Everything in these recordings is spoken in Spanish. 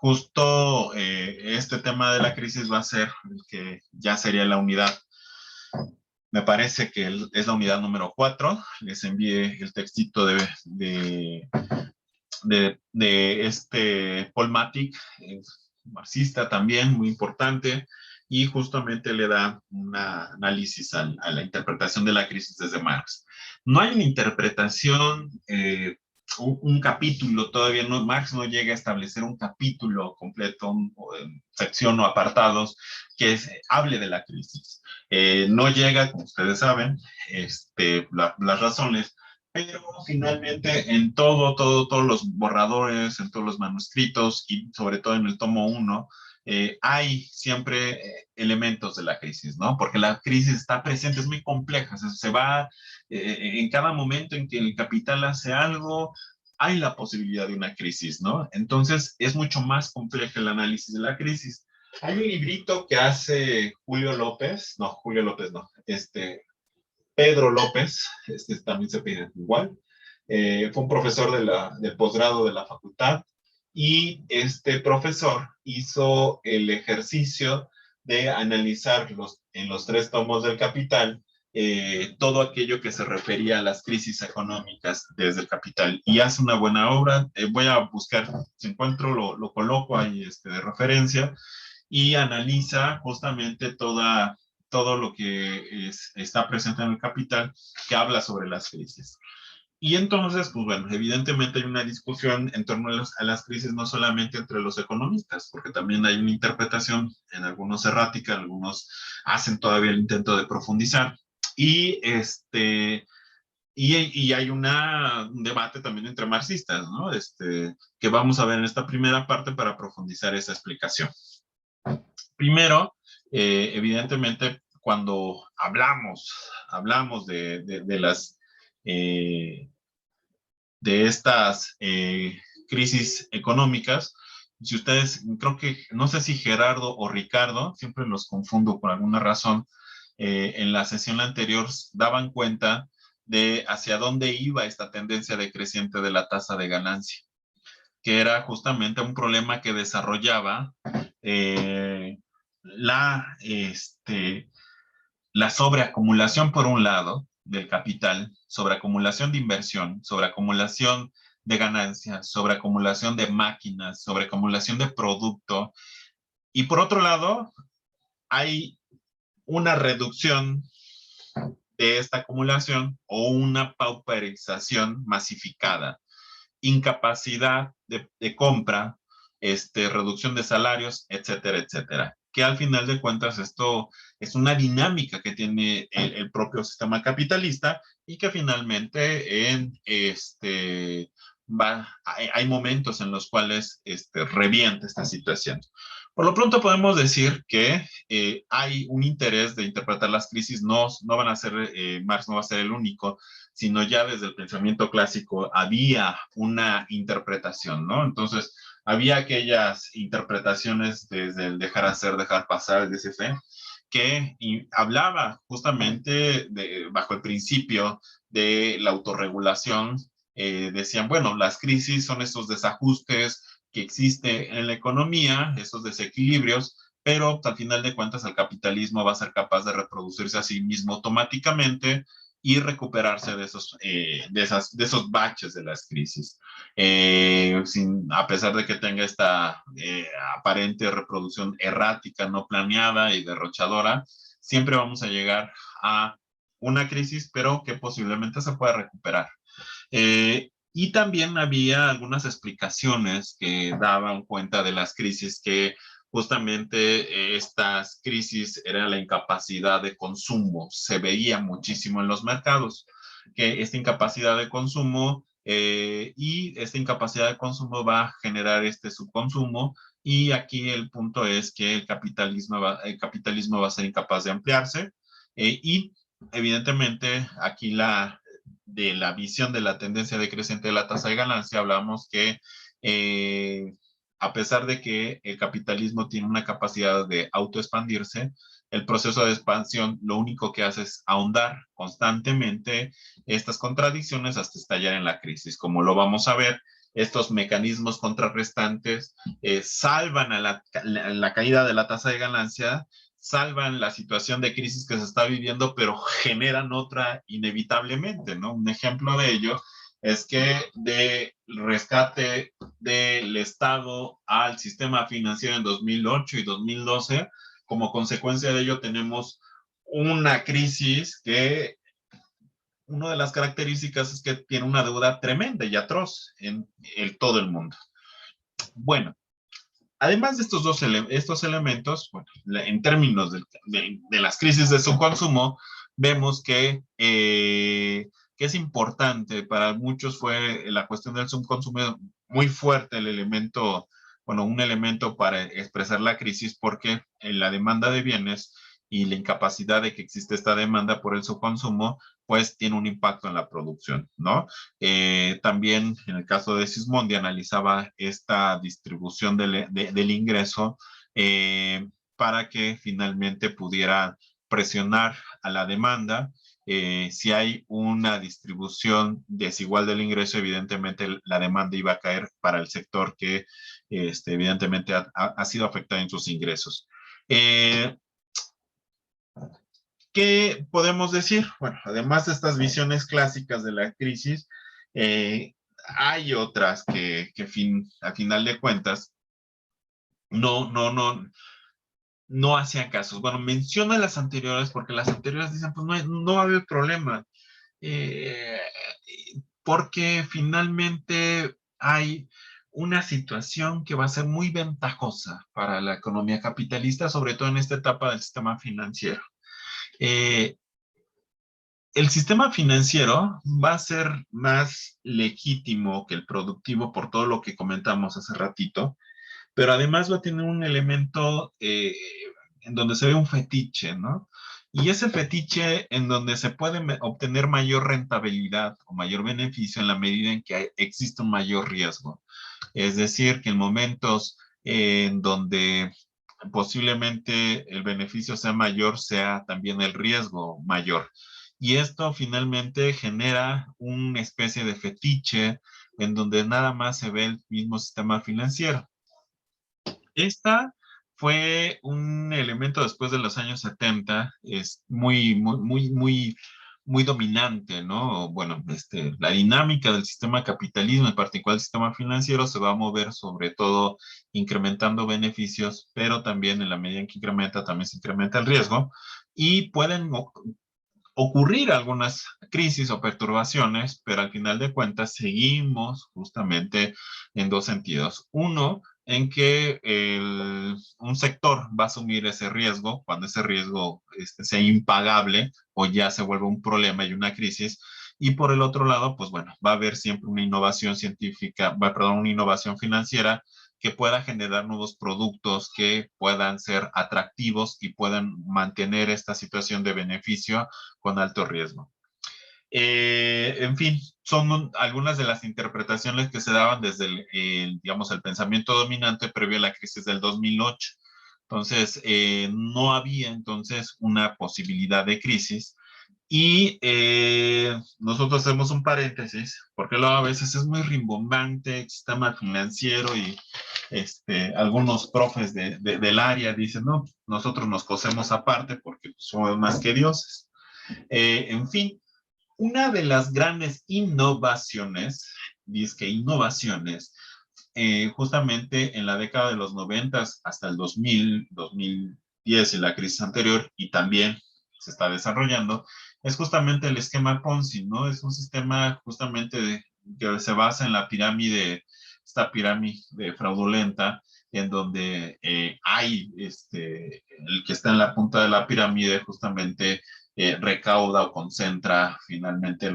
justo este tema de la crisis va a ser el que ya sería la unidad. Me parece que es la unidad número 4. Les envié el textito de este Paul Matic, marxista también, muy importante, y justamente le da un análisis a la interpretación de la crisis desde Marx. No hay una interpretación, un capítulo, todavía no, Marx no llega a establecer un capítulo completo, sección o apartados que hable de la crisis. No llega, como ustedes saben, las razones, pero finalmente en todos los borradores, en todos los manuscritos y sobre todo en el tomo 1, hay siempre elementos de la crisis, ¿no? Porque la crisis está presente, es muy compleja, se va en cada momento en que el capital hace algo, hay la posibilidad de una crisis, ¿no? Entonces es mucho más complejo el análisis de la crisis. Hay un librito que hace Julio López no, Pedro López, también se pide igual, fue un profesor del posgrado de la facultad y este profesor hizo el ejercicio de analizar en los 3 tomos del Capital todo aquello que se refería a las crisis económicas desde el Capital y hace una buena obra. Voy a buscar, si encuentro, lo coloco ahí de referencia y analiza justamente todo lo que está presente en el Capital que habla sobre las crisis. Y entonces, pues bueno, evidentemente hay una discusión en torno a las crisis, no solamente entre los economistas, porque también hay una interpretación, en algunos errática, algunos hacen todavía el intento de profundizar. Y y hay un debate también entre marxistas, ¿no? Que vamos a ver en esta primera parte para profundizar esa explicación. Primero, evidentemente, cuando hablamos de estas crisis económicas, si ustedes, creo que, no sé si Gerardo o Ricardo, siempre los confundo por alguna razón, en la sesión anterior daban cuenta de hacia dónde iba esta tendencia decreciente de la tasa de ganancia, que era justamente un problema que desarrollaba eh, la, la sobreacumulación, por un lado, del capital, sobreacumulación de inversión, sobreacumulación de ganancias, sobreacumulación de máquinas, sobreacumulación de producto. Y por otro lado, hay una reducción de esta acumulación o una pauperización masificada, incapacidad de compra, reducción de salarios, etcétera, etcétera. Que al final de cuentas esto es una dinámica que tiene el propio sistema capitalista y que finalmente hay momentos en los cuales revienta esta situación. Por lo pronto podemos decir que hay un interés de interpretar las crisis, no van a ser, Marx no va a ser el único, sino ya desde el pensamiento clásico había una interpretación, ¿no? Entonces, había aquellas interpretaciones desde el dejar hacer, dejar pasar, el DCF, que hablaba justamente bajo el principio de la autorregulación. Decían, bueno, las crisis son esos desajustes que existen en la economía, esos desequilibrios, pero al final de cuentas el capitalismo va a ser capaz de reproducirse a sí mismo automáticamente y recuperarse de esos baches de las crisis. A pesar de que tenga esta aparente reproducción errática, no planeada y derrochadora, siempre vamos a llegar a una crisis, pero que posiblemente se pueda recuperar. Y también había algunas explicaciones que daban cuenta de las crisis que justamente estas crisis era la incapacidad de consumo, se veía muchísimo en los mercados, que esta incapacidad de consumo y esta incapacidad de consumo va a generar este subconsumo y aquí el punto es que el capitalismo va a ser incapaz de ampliarse y evidentemente aquí de la visión de la tendencia decreciente de la tasa de ganancia, hablamos que a pesar de que el capitalismo tiene una capacidad de autoexpandirse, el proceso de expansión lo único que hace es ahondar constantemente estas contradicciones hasta estallar en la crisis, como lo vamos a ver estos mecanismos contrarrestantes salvan a la caída de la tasa de ganancia, salvan la situación de crisis que se está viviendo, pero generan otra inevitablemente, ¿no? Un ejemplo de ello es que de rescate del Estado al sistema financiero en 2008 y 2012, como consecuencia de ello tenemos una crisis que una de las características es que tiene una deuda tremenda y atroz en todo el mundo. Bueno, además de estos elementos, bueno, en términos de las crisis de subconsumo, vemos que es importante, para muchos fue la cuestión del subconsumo muy fuerte el elemento, bueno, un elemento para expresar la crisis porque la demanda de bienes y la incapacidad de que existe esta demanda por el subconsumo, pues tiene un impacto en la producción, ¿no? También en el caso de Sismondi analizaba esta distribución del ingreso para que finalmente pudiera presionar a la demanda. Si hay una distribución desigual del ingreso, evidentemente la demanda iba a caer para el sector que evidentemente ha sido afectado en sus ingresos. ¿Qué podemos decir? Bueno, además de estas visiones clásicas de la crisis, hay otras que a final de cuentas no, no, no, no hacían casos. Bueno, menciona las anteriores porque las anteriores dicen, pues no va a haber problema, eh, porque finalmente hay una situación que va a ser muy ventajosa para la economía capitalista, sobre todo en esta etapa del sistema financiero. Eh, el sistema financiero va a ser más legítimo que el productivo por todo lo que comentamos hace ratito, pero además va a tener un elemento en donde se ve un fetiche, ¿no? Y ese fetiche en donde se puede obtener mayor rentabilidad o mayor beneficio en la medida en que existe un mayor riesgo. Es decir, que en momentos en donde posiblemente el beneficio sea mayor, sea también el riesgo mayor. Y esto finalmente genera una especie de fetiche en donde nada más se ve el mismo sistema financiero. Esta fue un elemento después de los años 70, es muy dominante, ¿no? Bueno, la dinámica del sistema capitalismo, en particular el sistema financiero, se va a mover sobre todo incrementando beneficios, pero también en la medida en que incrementa, también se incrementa el riesgo y pueden ocurrir algunas crisis o perturbaciones, pero al final de cuentas seguimos justamente en dos sentidos. Uno, en que un sector va a asumir ese riesgo cuando ese riesgo sea impagable o ya se vuelve un problema y una crisis. Y por el otro lado, pues bueno, va a haber siempre una innovación científica, perdón, una innovación financiera que pueda generar nuevos productos que puedan ser atractivos y puedan mantener esta situación de beneficio con alto riesgo. En fin, son algunas de las interpretaciones que se daban desde digamos, el pensamiento dominante previo a la crisis del 2008. Entonces, no había entonces una posibilidad de crisis. Y nosotros hacemos un paréntesis, porque luego a veces es muy rimbombante el sistema financiero y algunos profes del área dicen, no, nosotros nos cosemos aparte porque somos más que dioses. En fin, una de las grandes innovaciones, dice innovaciones, justamente en la década de los 90 hasta el 2000, 2010 y la crisis anterior, y también se está desarrollando, es justamente el esquema Ponzi, ¿no? Es un sistema justamente que se basa en la pirámide, esta pirámide fraudulenta, en donde hay el que está en la punta de la pirámide justamente recauda o concentra finalmente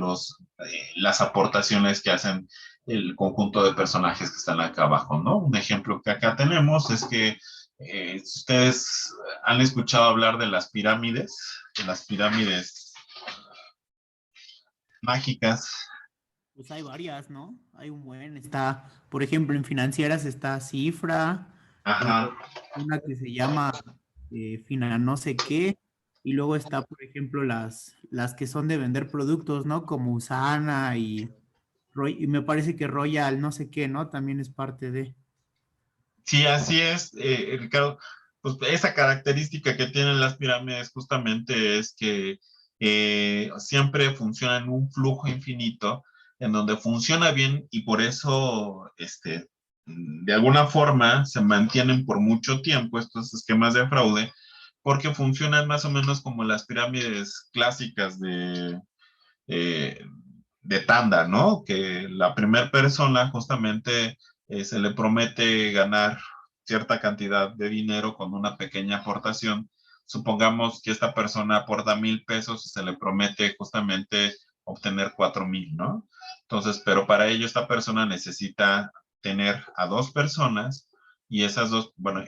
las aportaciones que hacen el conjunto de personajes que están acá abajo, ¿no? Un ejemplo que acá tenemos es que ustedes han escuchado hablar de las pirámides mágicas. Pues hay varias, ¿no? Hay un buen, está, por ejemplo, en financieras está Cifra, Ajá, una que se llama Fina no sé qué, y luego está, por ejemplo, las que son de vender productos, ¿no? Como Usana y... Y me parece que Royal, no sé qué, ¿no? También es parte de. Sí, así es, Ricardo. Pues esa característica que tienen las pirámides justamente es que siempre funcionan en un flujo infinito, en donde funciona bien y por eso, de alguna forma, se mantienen por mucho tiempo estos esquemas de fraude, porque funcionan más o menos como las pirámides clásicas eh, de tanda, ¿no? Que la primera persona justamente se le promete ganar cierta cantidad de dinero con una pequeña aportación. Supongamos que esta persona aporta 1,000 pesos y se le promete justamente obtener 4,000, ¿no? Entonces, pero para ello esta persona necesita tener a dos personas y esas dos, bueno,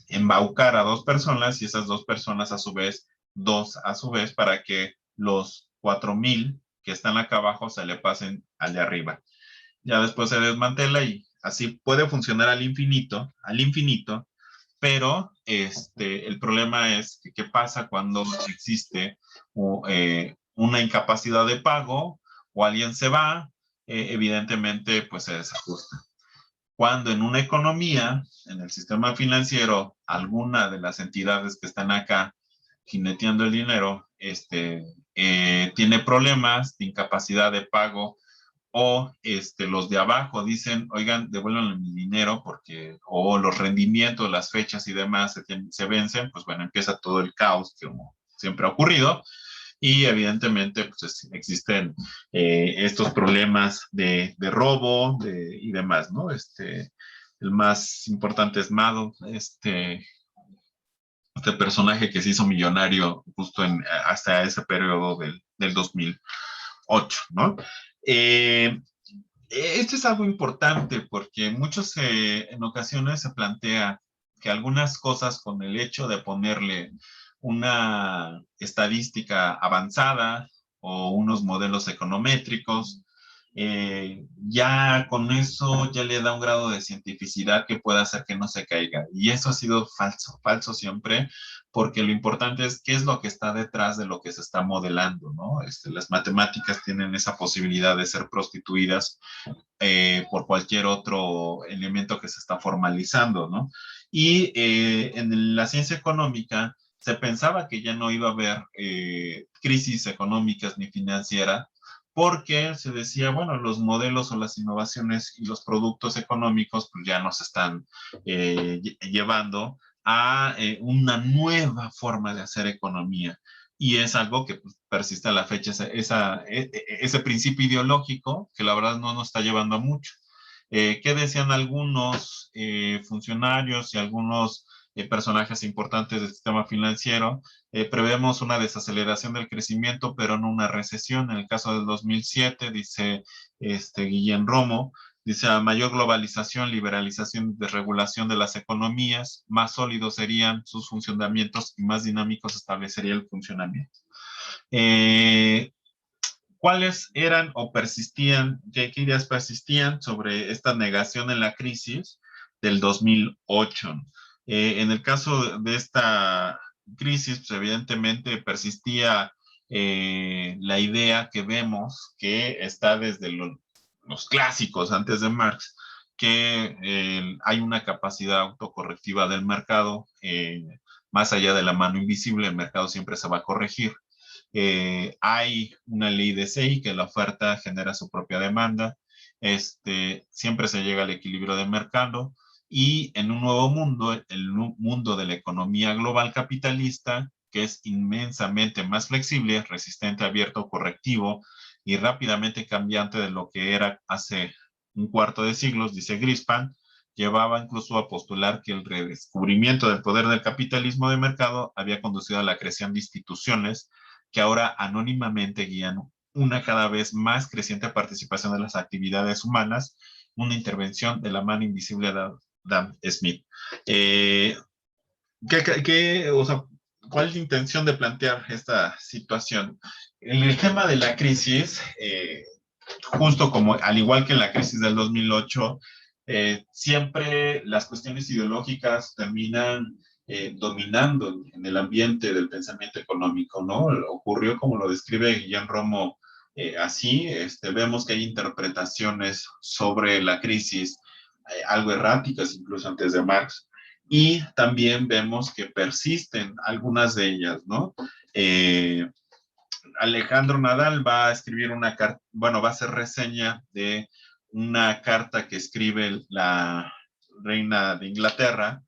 embaucar a dos personas y esas dos personas a su vez, dos a su vez, para que los 4,000 que están acá abajo se le pasen al de arriba. Ya después se desmantela y así puede funcionar al infinito, pero el problema es que qué pasa cuando existe una incapacidad de pago o alguien se va, evidentemente pues se desajusta. Cuando en una economía, en el sistema financiero, alguna de las entidades que están acá jineteando el dinero, tiene problemas de incapacidad de pago o los de abajo dicen, oigan, devuélvanme mi dinero porque, o los rendimientos, las fechas y demás se vencen, pues bueno, empieza todo el caos que como siempre ha ocurrido y evidentemente pues existen estos problemas de robo y demás, ¿no? El más importante es Mado, este personaje que se hizo millonario justo hasta ese periodo del 2008, ¿no? Eh, Esto es algo importante porque muchos en ocasiones se plantea que algunas cosas con el hecho de ponerle una estadística avanzada o unos modelos econométricos, ya con eso ya le da un grado de cientificidad que puede hacer que no se caiga. Y eso ha sido falso, falso siempre, porque lo importante es qué es lo que está detrás de lo que se está modelando, ¿no? Las matemáticas tienen esa posibilidad de ser prostituidas por cualquier otro elemento que se está formalizando, ¿no? Y en la ciencia económica se pensaba que ya no iba a haber crisis económicas ni financieras, porque se decía, bueno, los modelos o las innovaciones y los productos económicos pues ya nos están llevando a una nueva forma de hacer economía. Y es algo que pues, persiste a la fecha, ese principio ideológico que la verdad no nos está llevando a mucho. ¿Qué decían algunos funcionarios y algunos personajes importantes del sistema financiero? Prevemos una desaceleración del crecimiento, pero no una recesión. En el caso del 2007, dice Guillén Romo, dice, a mayor globalización, liberalización y desregulación de las economías, más sólidos serían sus funcionamientos y más dinámicos establecería el funcionamiento. Eh, ¿Cuáles eran o persistían, qué ideas persistían sobre esta negación en la crisis del 2008? En el caso de esta crisis, pues evidentemente persistía la idea que vemos que está desde los clásicos antes de Marx, que hay una capacidad autocorrectiva del mercado, más allá de la mano invisible, el mercado siempre se va a corregir. Hay una ley de SEI que la oferta genera su propia demanda, siempre se llega al equilibrio de mercado y en un nuevo mundo, el mundo de la economía global capitalista, que es inmensamente más flexible, resistente, abierto, correctivo y rápidamente cambiante de lo que era hace un cuarto de siglo, dice Grispan, llevaba incluso a postular que el redescubrimiento del poder del capitalismo de mercado había conducido a la creación de instituciones que ahora anónimamente guían una cada vez más creciente participación de las actividades humanas, una intervención de la mano invisible de Adam Smith. O sea, ¿cuál es la intención de plantear esta situación? En el tema de la crisis, justo como al igual que en la crisis del 2008, siempre las cuestiones ideológicas terminan dominando en el ambiente del pensamiento económico, ¿no? Ocurrió como lo describe Guillén Romo así. Vemos que hay interpretaciones sobre la crisis, algo erráticas incluso antes de Marx, y también vemos que persisten algunas de ellas, ¿no? Alejandro Nadal va a escribir una carta, bueno, va a hacer reseña de una carta que escribe la reina de Inglaterra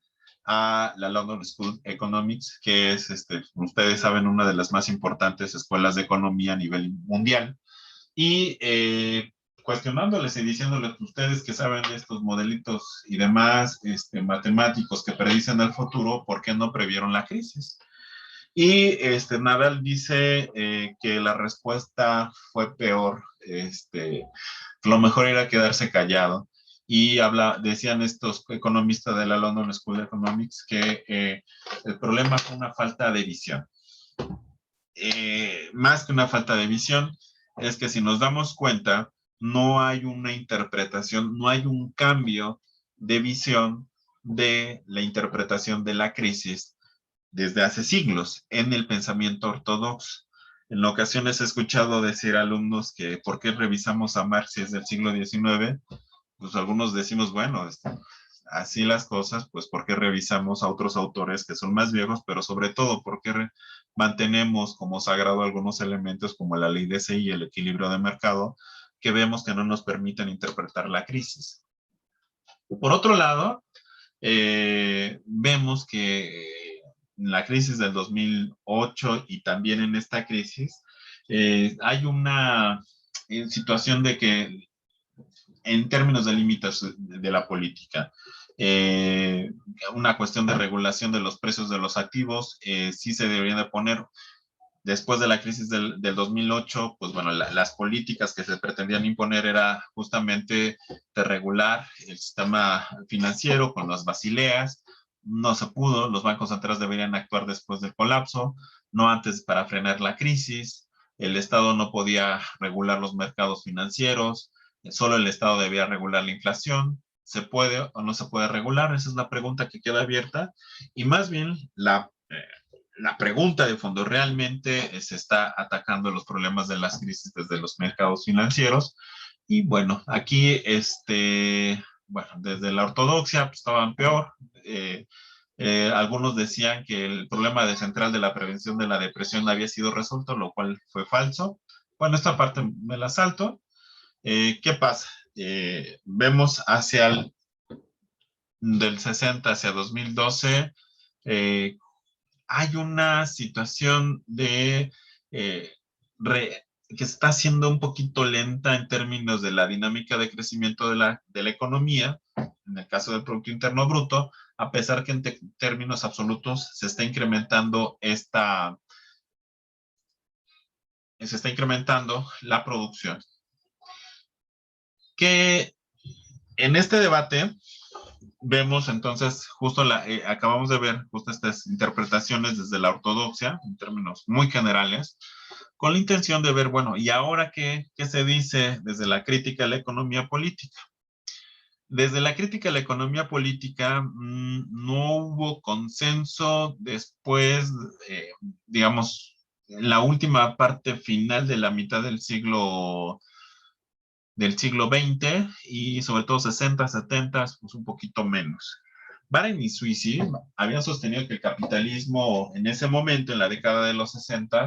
a la London School of Economics, que es, ustedes saben, una de las más importantes escuelas de economía a nivel mundial, y cuestionándoles y diciéndoles ustedes que saben de estos modelitos y demás matemáticos que predicen el futuro, ¿por qué no previeron la crisis? Y Nadal dice que la respuesta fue peor, lo mejor era quedarse callado. Y decían estos economistas de la London School of Economics que el problema fue una falta de visión. Más que una falta de visión, es que si nos damos cuenta, no hay una interpretación, no hay un cambio de visión de la interpretación de la crisis desde hace siglos en el pensamiento ortodoxo. En ocasiones he escuchado decir a alumnos que ¿por qué revisamos a Marx si es del siglo XIX? Pues algunos decimos, bueno, así las cosas, pues ¿por qué revisamos a otros autores que son más viejos? Pero sobre todo, ¿por qué mantenemos como sagrado algunos elementos como la ley de C y el equilibrio de mercado que vemos que no nos permiten interpretar la crisis? Por otro lado, vemos que en la crisis del 2008 y también en esta crisis, hay una situación de que en términos de límites de la política, una cuestión de regulación de los precios de los activos, sí se debería de poner. Después de la crisis del 2008, pues bueno, las políticas que se pretendían imponer era justamente de regular el sistema financiero con las basileas. No se pudo, los bancos centrales deberían actuar después del colapso, no antes para frenar la crisis. El Estado no podía regular los mercados financieros, solo el Estado debía regular la inflación. ¿Se puede o no se puede regular? Esa es la pregunta que queda abierta. Y más bien la pregunta de fondo, ¿realmente se está atacando los problemas de las crisis desde los mercados financieros? Y bueno, aquí, bueno, desde la ortodoxia pues, estaban peor. Algunos decían que el problema de central de la prevención de la depresión había sido resuelto, lo cual fue falso. Bueno, esta parte me la salto. ¿Qué pasa? Vemos hacia del 60 hacia 2012, hay una situación eh, que está siendo un poquito lenta en términos de la dinámica de crecimiento de la economía, en el caso del Producto Interno Bruto, a pesar que en términos absolutos se está incrementando la producción. Que en este debate vemos entonces, acabamos de ver justo estas interpretaciones desde la ortodoxia, en términos muy generales, con la intención de ver, bueno, ¿y ahora qué se dice desde la crítica a la economía política? Desde la crítica a la economía política no hubo consenso después, digamos, en la última parte final de la mitad del siglo XX y sobre todo 60, 70, pues un poquito menos. Baran y Sweezy habían sostenido que el capitalismo en ese momento, en la década de los 60,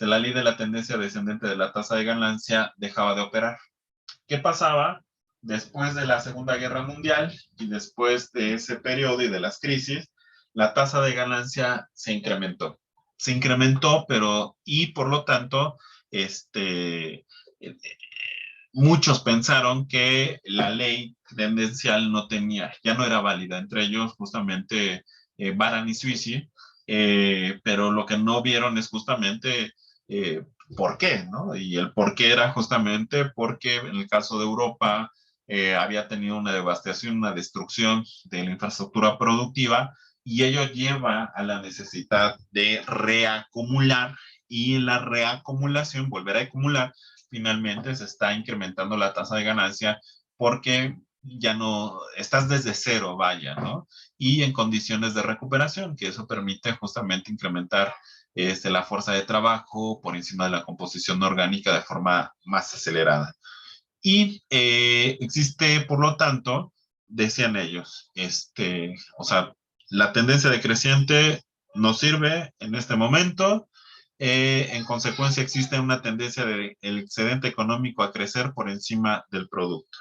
la ley de la tendencia descendente de la tasa de ganancia dejaba de operar. ¿Qué pasaba? Después de la Segunda Guerra Mundial y después de ese periodo y de las crisis, la tasa de ganancia se incrementó. Se incrementó, y por lo tanto, muchos pensaron que la ley tendencial ya no era válida, entre ellos justamente Baran y Sweezy, pero lo que no vieron es justamente por qué, ¿no? Y el por qué era justamente porque en el caso de Europa había tenido una devastación, una destrucción de la infraestructura productiva y ello lleva a la necesidad de reacumular y la reacumulación, volver a acumular, finalmente se está incrementando la tasa de ganancia porque ya no, estás desde cero, vaya, ¿no? Y en condiciones de recuperación, que eso permite justamente incrementar la fuerza de trabajo por encima de la composición orgánica de forma más acelerada. Y existe, por lo tanto, decían ellos, o sea, la tendencia decreciente nos sirve en este momento. En consecuencia, existe una tendencia del excedente económico a crecer por encima del producto.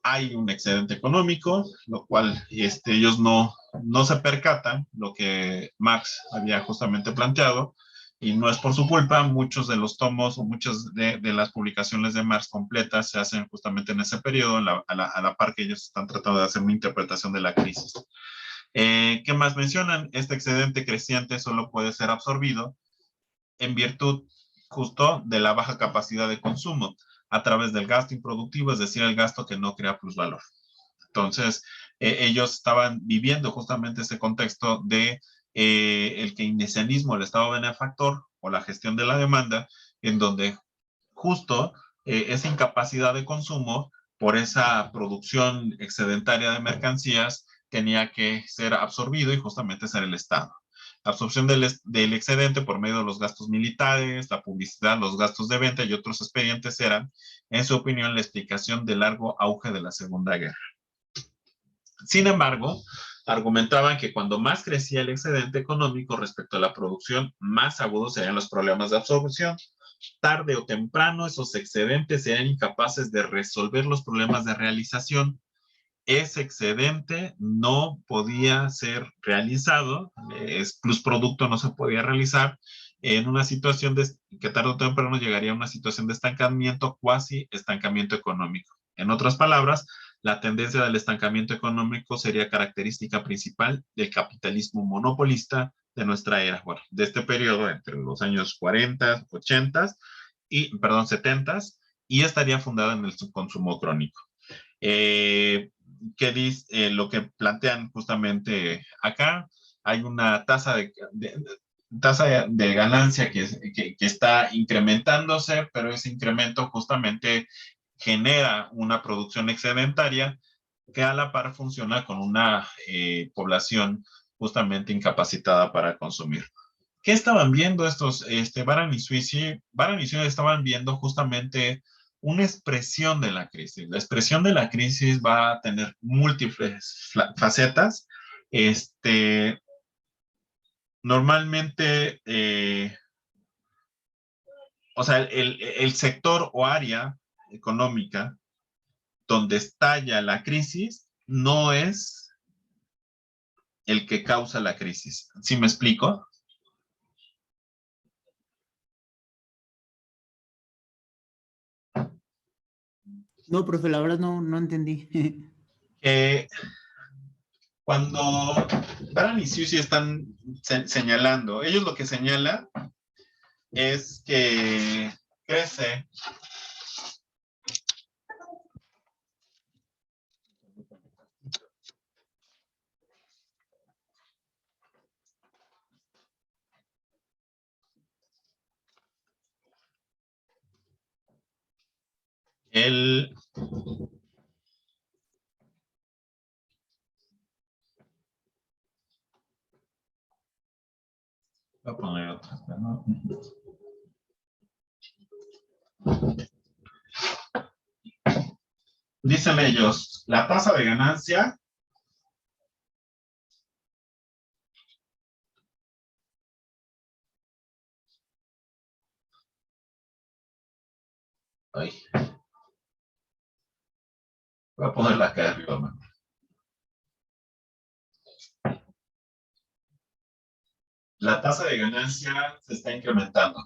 Hay un excedente económico, lo cual ellos no se percatan, lo que Marx había justamente planteado, y no es por su culpa, muchos de los tomos o muchas de las publicaciones de Marx completas se hacen justamente en ese periodo, a la par que ellos están tratando de hacer una interpretación de la crisis. ¿Qué más mencionan? Este excedente creciente solo puede ser absorbido en virtud justo de la baja capacidad de consumo a través del gasto improductivo, es decir, el gasto que no crea plusvalor. Entonces, ellos estaban viviendo justamente ese contexto de el keynesianismo, el estado benefactor o la gestión de la demanda, en donde justo esa incapacidad de consumo por esa producción excedentaria de mercancías tenía que ser absorbido y justamente ser el Estado. La absorción del excedente por medio de los gastos militares, la publicidad, los gastos de venta y otros expedientes eran, en su opinión, la explicación del largo auge de la Segunda Guerra. Sin embargo, argumentaban que cuando más crecía el excedente económico respecto a la producción, más agudos serían los problemas de absorción. Tarde o temprano, esos excedentes serían incapaces de resolver los problemas de realización. Ese excedente no podía ser realizado, es plus producto no se podía realizar en una situación que tarde o temprano llegaría a una situación de estancamiento, cuasi estancamiento económico. En otras palabras, la tendencia del estancamiento económico sería característica principal del capitalismo monopolista de nuestra era, bueno, de este periodo entre los años 40, 80 y, perdón, 70 y estaría fundada en el subconsumo crónico. Que dice lo que plantean justamente acá, hay una tasa de ganancia que está incrementándose, pero ese incremento justamente genera una producción excedentaria que a la par funciona con una población justamente incapacitada para consumir. ¿Qué estaban viendo estos, Baran y Suisi? Baran y Suisi estaban viendo justamente una expresión de la crisis. La expresión de la crisis va a tener múltiples facetas. Normalmente, o sea, el sector o área económica donde estalla la crisis no es el que causa la crisis. ¿Sí me explico? No, profe, la verdad no entendí. Eh, Cuando Baran y Susi están señalando, ellos lo que señalan es que crece el... Voy a poner otra, ¿no? Dicen ellos, la tasa de ganancia ay, voy a ponerla acá arriba, man. La tasa de ganancia se está incrementando.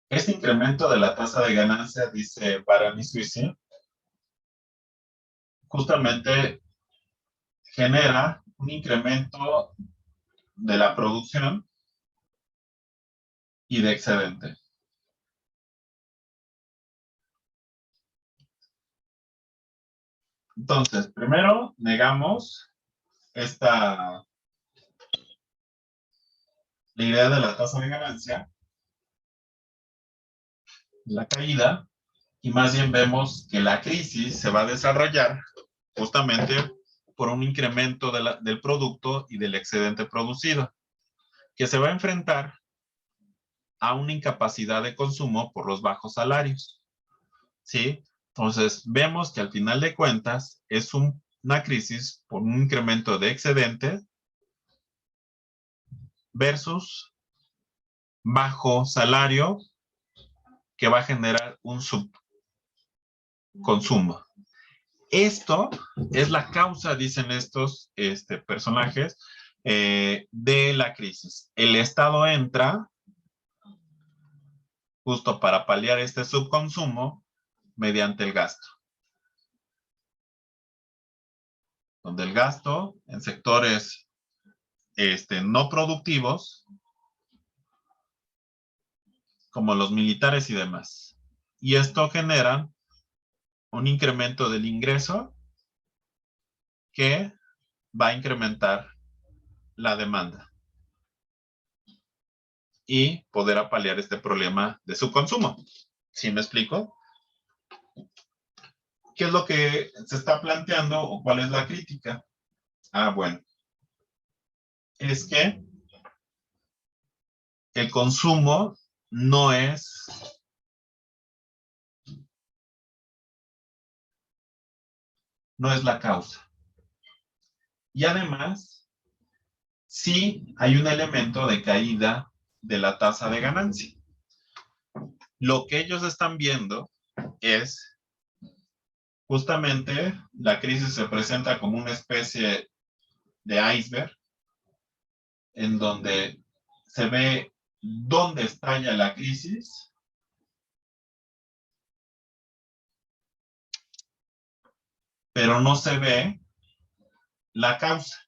Este incremento de la tasa de ganancia, dice Baran y Suisi, justamente genera un incremento de la producción y de excedente. Entonces, primero negamos la idea de la tasa de ganancia, la caída, y más bien vemos que la crisis se va a desarrollar justamente por un incremento del producto y del excedente producido, que se va a enfrentar a una incapacidad de consumo por los bajos salarios, ¿sí? Entonces, vemos que al final de cuentas es una crisis por un incremento de excedente versus bajo salario que va a generar un subconsumo. Esto es la causa, dicen estos personajes, de la crisis. El Estado entra justo para paliar este subconsumo mediante el gasto. Donde el gasto en sectores no productivos, como los militares y demás. Y esto genera un incremento del ingreso que va a incrementar la demanda y poder apalear este problema de subconsumo. ¿Sí me explico? ¿Qué es lo que se está planteando o cuál es la crítica? Ah, bueno, es que el consumo no es la causa. Y además, sí hay un elemento de caída de la tasa de ganancia. Lo que ellos están viendo es justamente la crisis se presenta como una especie de iceberg en donde se ve dónde estalla la crisis, pero no se ve la causa.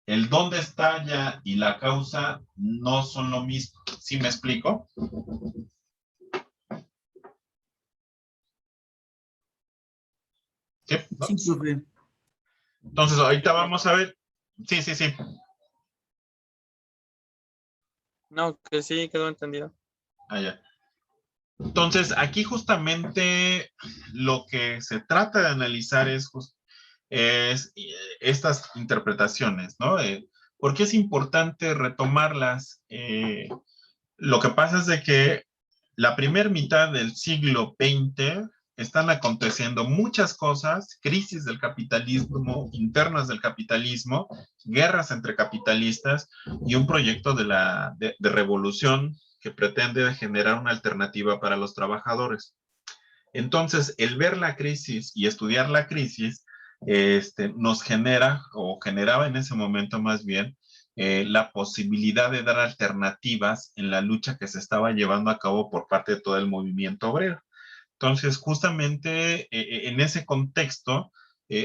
El dónde estalla y la causa no son lo mismo. ¿Sí me explico? ¿Sí? Sí, profe. Entonces, ahorita vamos a ver. Sí, sí, sí. No, que sí, quedó entendido. Allá. Entonces, aquí justamente lo que se trata de analizar es estas interpretaciones, ¿no? ¿Por qué es importante retomarlas? Lo que pasa es de que la primera mitad del siglo XX están aconteciendo muchas cosas, crisis del capitalismo, internas del capitalismo, guerras entre capitalistas y un proyecto de revolución que pretende generar una alternativa para los trabajadores. Entonces, el ver la crisis y estudiar la crisis nos genera, o generaba en ese momento más bien, la posibilidad de dar alternativas en la lucha que se estaba llevando a cabo por parte de todo el movimiento obrero. Entonces, justamente en ese contexto,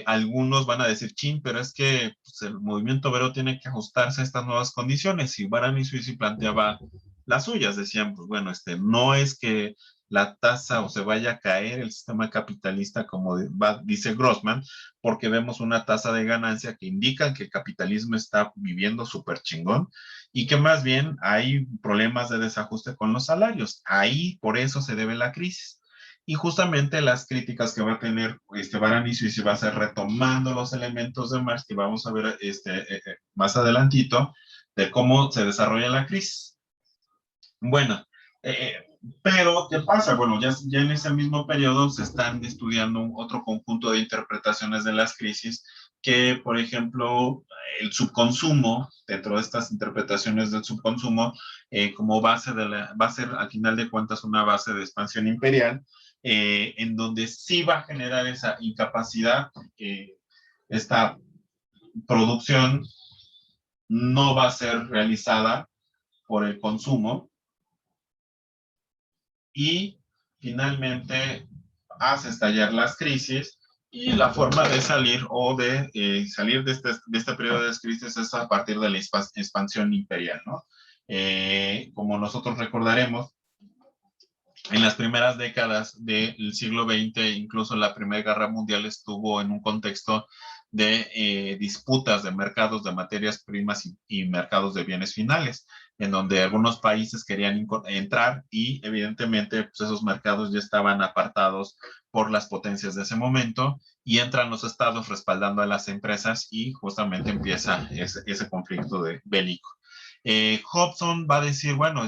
algunos van a decir, chin, pero es que pues, el movimiento obrero tiene que ajustarse a estas nuevas condiciones. Y Baran y Suisi planteaba las suyas, decían, pues bueno, no es que la tasa o se vaya a caer el sistema capitalista, como dice Grossman, porque vemos una tasa de ganancia que indica que el capitalismo está viviendo súper chingón y que más bien hay problemas de desajuste con los salarios. Ahí por eso se debe la crisis. Y justamente las críticas que va a tener Baran y Suisi va a ser retomando los elementos de Marx que vamos a ver más adelantito de cómo se desarrolla la crisis. Bueno, pero ¿qué pasa? Bueno, ya en ese mismo periodo se están estudiando otro conjunto de interpretaciones de las crisis que, por ejemplo, el subconsumo, dentro de estas interpretaciones del subconsumo, como base va a ser al final de cuentas una base de expansión imperial, en donde sí va a generar esa incapacidad, esta producción no va a ser realizada por el consumo y finalmente hace estallar las crisis y la forma de salir o de salir de este periodo de crisis es a partir de la expansión imperial, ¿no? Como nosotros recordaremos, en las primeras décadas del siglo XX, incluso la Primera Guerra Mundial estuvo en un contexto de disputas de mercados de materias primas y mercados de bienes finales, en donde algunos países querían entrar y evidentemente pues esos mercados ya estaban apartados por las potencias de ese momento y entran los estados respaldando a las empresas y justamente empieza ese conflicto bélico. Hobson va a decir, bueno,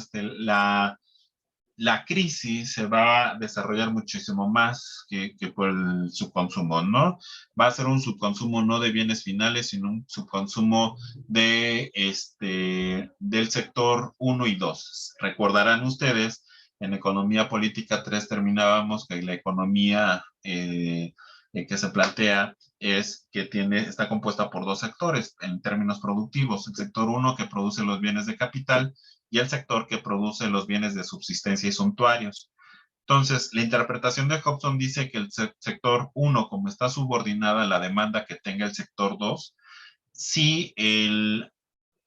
la crisis se va a desarrollar muchísimo más que por el subconsumo, ¿no? Va a ser un subconsumo no de bienes finales, sino un subconsumo del sector 1 y 2. Recordarán ustedes, en economía política 3 terminábamos que la economía que se plantea es que está compuesta por dos sectores en términos productivos. El sector 1 que produce los bienes de capital y el sector que produce los bienes de subsistencia y suntuarios. Entonces, la interpretación de Hobson dice que el sector 1, como está subordinada a la demanda que tenga el sector 2, si el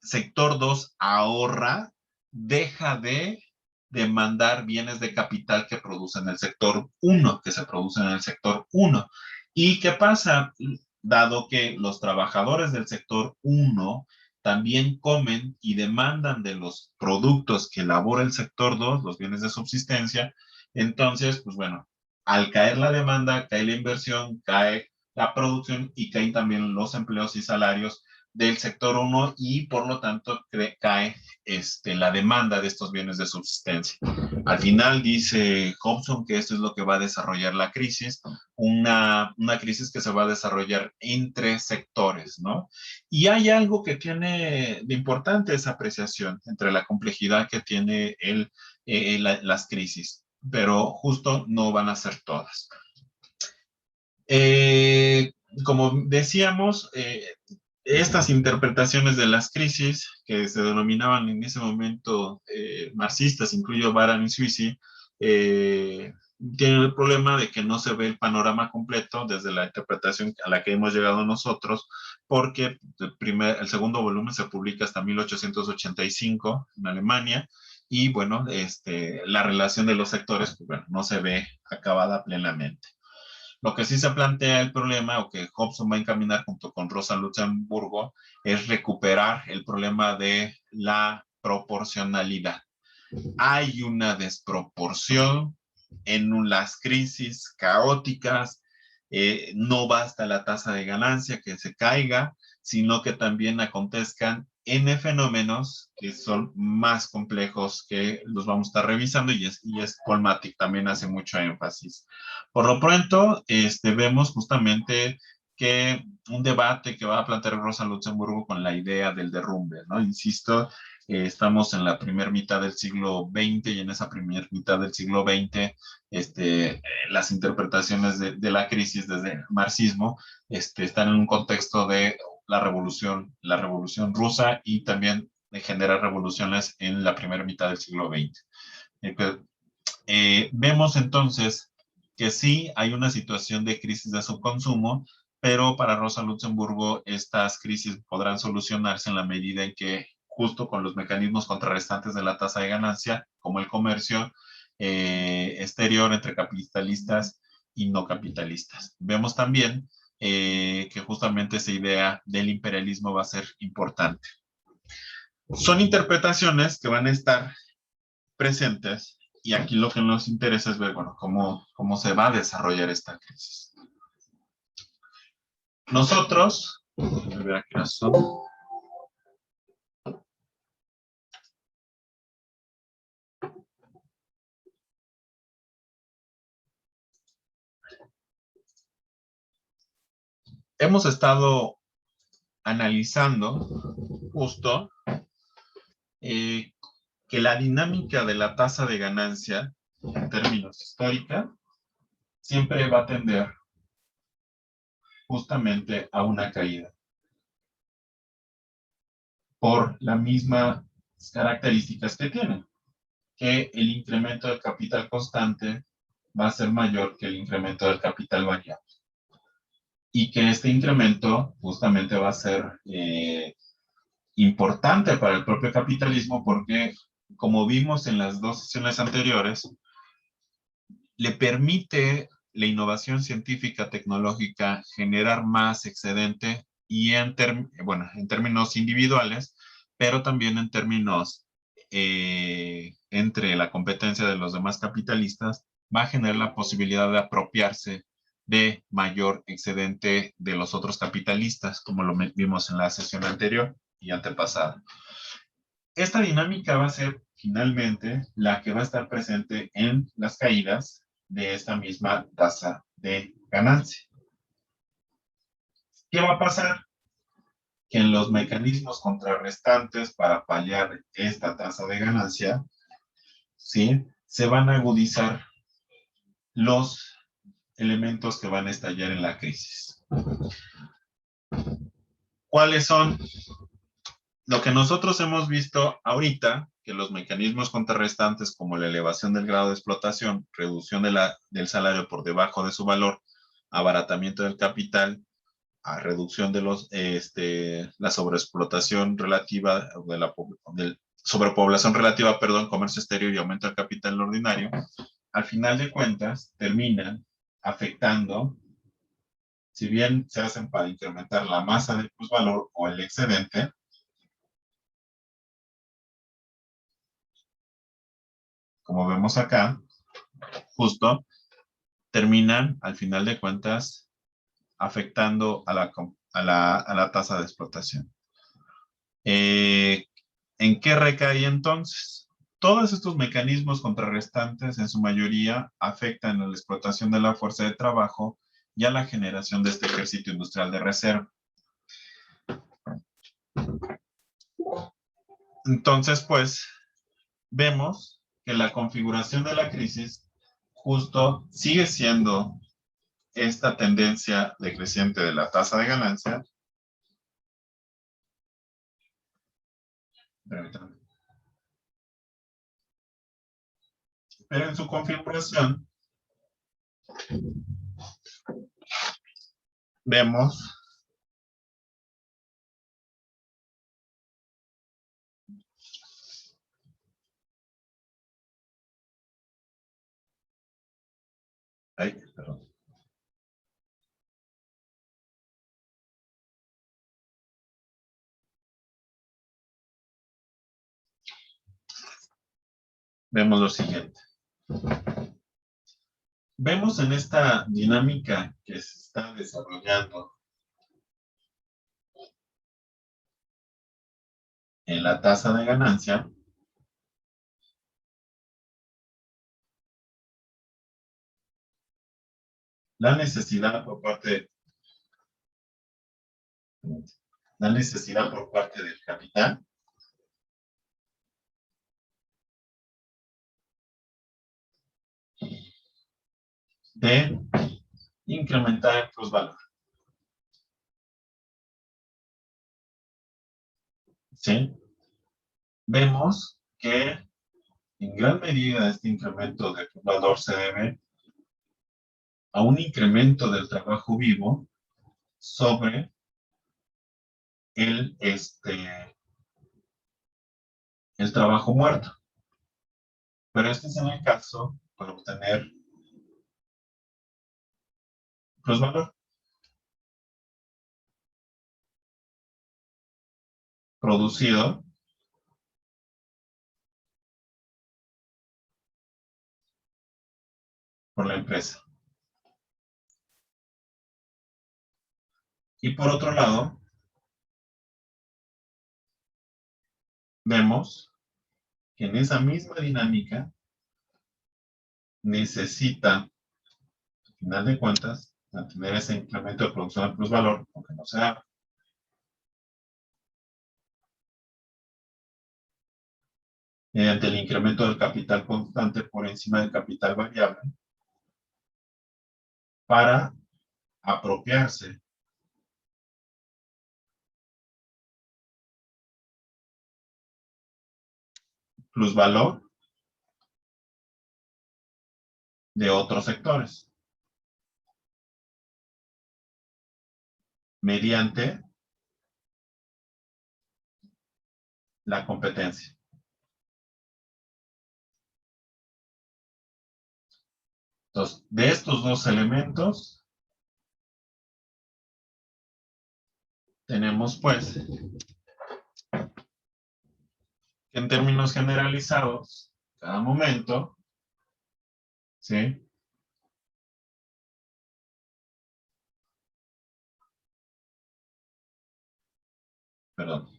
sector 2 ahorra, deja de demandar bienes de capital que producen el sector 1, que se producen en el sector 1. ¿Y qué pasa? Dado que los trabajadores del sector 1 también comen y demandan de los productos que elabora el sector 2, los bienes de subsistencia, entonces, pues bueno, al caer la demanda, cae la inversión, cae la producción y caen también los empleos y salarios del sector 1 y por lo tanto cae la demanda de estos bienes de subsistencia. Al final dice Hobson que esto es lo que va a desarrollar la crisis, una crisis que se va a desarrollar entre sectores, ¿no? Y hay algo que tiene de importante esa apreciación entre la complejidad que tiene las crisis, pero justo no van a ser todas. Como decíamos, estas interpretaciones de las crisis, que se denominaban en ese momento marxistas, incluyo Baran y Suisi, tienen el problema de que no se ve el completo desde la interpretación a la que hemos llegado nosotros, porque el segundo volumen se publica hasta 1885 en Alemania, y bueno, la relación de los sectores, pues, bueno, no se ve acabada plenamente. Lo que sí se plantea el problema, o que Hobson va a encaminar junto con Rosa Luxemburgo, es recuperar el problema de la proporcionalidad. Hay una desproporción en las crisis caóticas, no basta la tasa de ganancia que se caiga, sino que también acontezcan N fenómenos que son más complejos que los vamos a estar revisando y Colmatic también hace mucho énfasis. Por lo pronto, vemos justamente que un debate que va a plantear Rosa Luxemburgo con la idea del derrumbe, ¿no? Insisto, estamos en la primera mitad del siglo XX y en esa primera mitad del siglo XX las interpretaciones de la crisis desde el marxismo están en un contexto de la revolución rusa y también de generar revoluciones en la primera mitad del siglo XX. Vemos entonces que sí hay una situación de crisis de subconsumo, pero para Rosa Luxemburgo estas crisis podrán solucionarse en la medida en que justo con los mecanismos contrarrestantes de la tasa de ganancia, como el comercio exterior entre capitalistas y no capitalistas. Vemos también que justamente esa idea del imperialismo va a ser importante. Son interpretaciones que van a estar presentes y aquí lo que nos interesa es ver, bueno, cómo se va a desarrollar esta crisis. Nosotros, a ver aquí razón. Hemos estado analizando justo que la dinámica de la tasa de ganancia en términos históricos siempre va a tender justamente a una caída por las mismas características que tiene, que el incremento del capital constante va a ser mayor que el incremento del capital variable y que este incremento justamente va a ser importante para el propio capitalismo porque, como vimos en las dos sesiones anteriores, le permite la innovación científica, tecnológica, generar más excedente y en términos individuales, pero también en términos entre la competencia de los demás capitalistas, va a generar la posibilidad de apropiarse de mayor excedente de los otros capitalistas, como lo vimos en la sesión anterior y antepasada. Esta dinámica va a ser finalmente la que va a estar presente en las caídas de esta misma tasa de ganancia. ¿Qué va a pasar? Que en los mecanismos contrarrestantes para paliar esta tasa de ganancia, ¿sí?, se van a agudizar los elementos que van a estallar en la crisis. ¿Cuáles son? Lo que nosotros hemos visto ahorita, que los mecanismos contrarrestantes como la elevación del grado de explotación, reducción del salario por debajo de su valor, abaratamiento del capital, a reducción de la sobreexplotación relativa, de sobrepoblación relativa, comercio exterior y aumento del capital ordinario, al final de cuentas terminan afectando, si bien se hacen para incrementar la masa de plusvalor o el excedente, como vemos acá, justo terminan al final de cuentas afectando a la tasa de explotación. ¿En qué recae entonces? Todos estos mecanismos contrarrestantes en su mayoría afectan a la explotación de la fuerza de trabajo y a la generación de este ejército industrial de reserva. Entonces, pues, vemos que la configuración de la crisis justo sigue siendo esta tendencia decreciente de la tasa de ganancia. Permítanme. Pero en su configuración vemos perdón. Vemos lo siguiente. Vemos en esta dinámica que se está desarrollando en la tasa de ganancia, la necesidad por parte del capital de incrementar el plusvalor. ¿Sí? Vemos que en gran medida este incremento de plusvalor se debe a un incremento del trabajo vivo sobre el trabajo muerto. Pero este es en el caso para obtener plusvalor. Producido por la empresa. Y por otro lado, vemos que en esa misma dinámica necesita, al final de cuentas, mantener ese incremento de producción de plusvalor, aunque no sea mediante el incremento del capital constante por encima del capital variable, para apropiarse plusvalor de otros sectores, mediante la competencia. Entonces, de estos dos elementos, tenemos pues que en términos generalizados, cada momento, ¿sí? Perdón.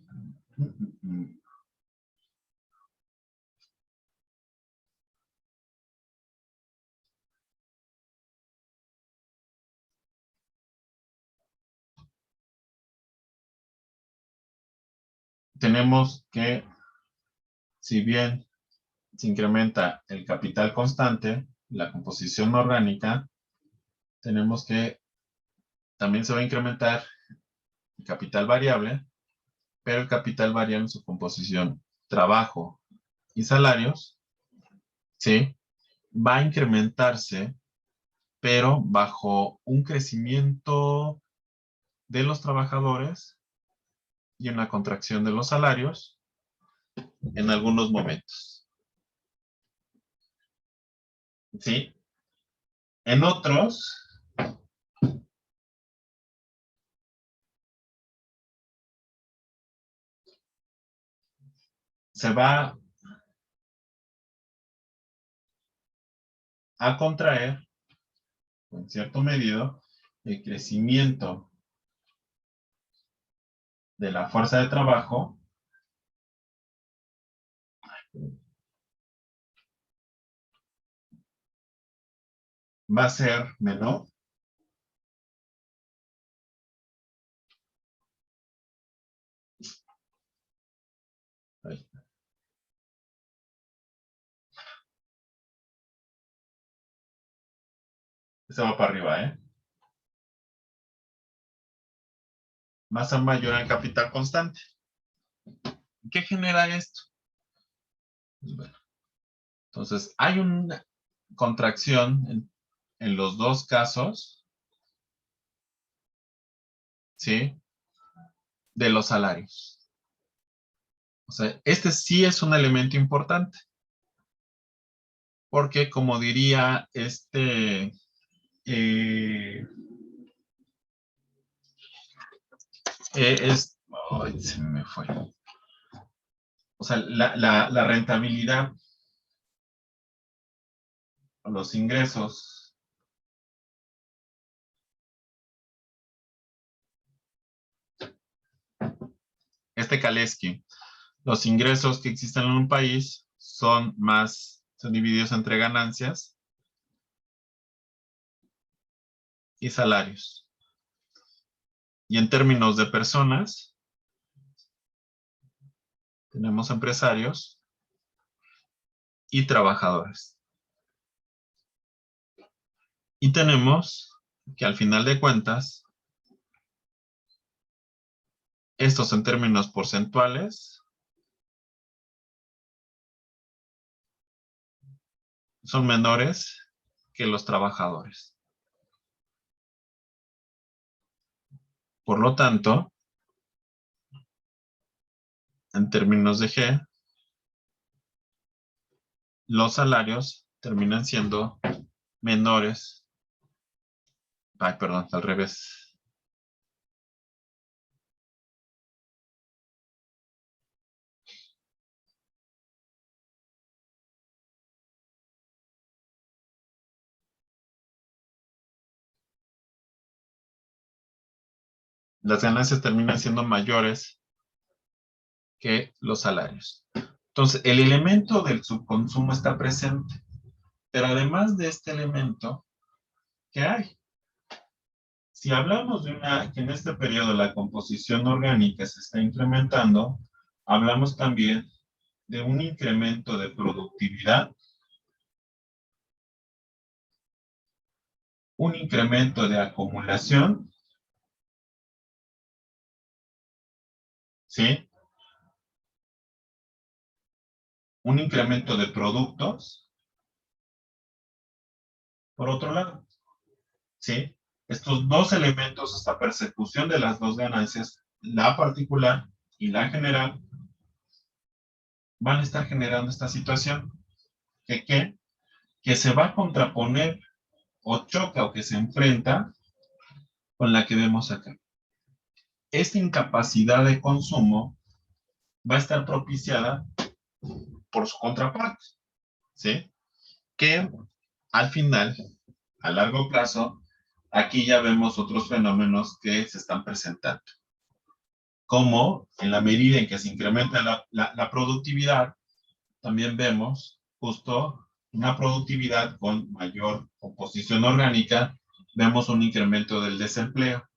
Tenemos que, si bien se incrementa el capital constante, la composición orgánica, tenemos que también se va a incrementar el capital variable, pero el capital variable en su composición, trabajo y salarios, ¿sí? Va a incrementarse, pero bajo un crecimiento de los trabajadores y una contracción de los salarios en algunos momentos, ¿sí? En otros, se va a contraer, en cierto medido, el crecimiento de la fuerza de trabajo va a ser menor. Ahí. Se va para arriba, ¿eh? Va a ser mayor al capital constante. ¿Qué genera esto? Pues bueno, entonces, hay una contracción en los dos casos, ¿sí? De los salarios. O sea, este sí es un elemento importante. Porque, como diría ay, se me fue. O sea, la rentabilidad, los ingresos, Kalecki, los ingresos que existen en un país son divididos entre ganancias y salarios. Y en términos de personas, tenemos empresarios y trabajadores. Y tenemos que al final de cuentas, estos en términos porcentuales son menores que los trabajadores. Por lo tanto, en términos de G, los salarios terminan siendo menores. Ay, perdón, al revés. Las ganancias terminan siendo mayores que los salarios. Entonces, el elemento del subconsumo está presente. Pero además de este elemento, ¿qué hay? Si hablamos de que en este periodo la composición orgánica se está incrementando, hablamos también de un incremento de productividad, un incremento de acumulación, ¿sí? Un incremento de productos, por otro lado, ¿sí? Estos dos elementos, esta persecución de las dos ganancias, la particular y la general, van a estar generando esta situación. ¿Que qué? Que se va a contraponer o choca o que se enfrenta con la que vemos acá. Esta incapacidad de consumo va a estar propiciada por su contraparte, ¿sí? Que al final, a largo plazo, aquí ya vemos otros fenómenos que se están presentando. Como en la medida en que se incrementa la productividad, también vemos justo una productividad con mayor composición orgánica, vemos un incremento del desempleo.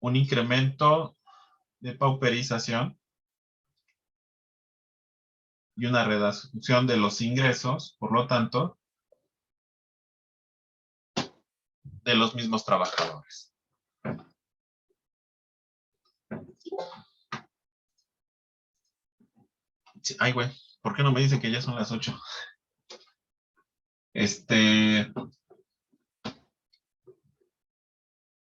Un incremento de pauperización y una reducción de los ingresos, por lo tanto, de los mismos trabajadores. Sí, ay, güey, ¿por qué no me dicen que ya son las 8?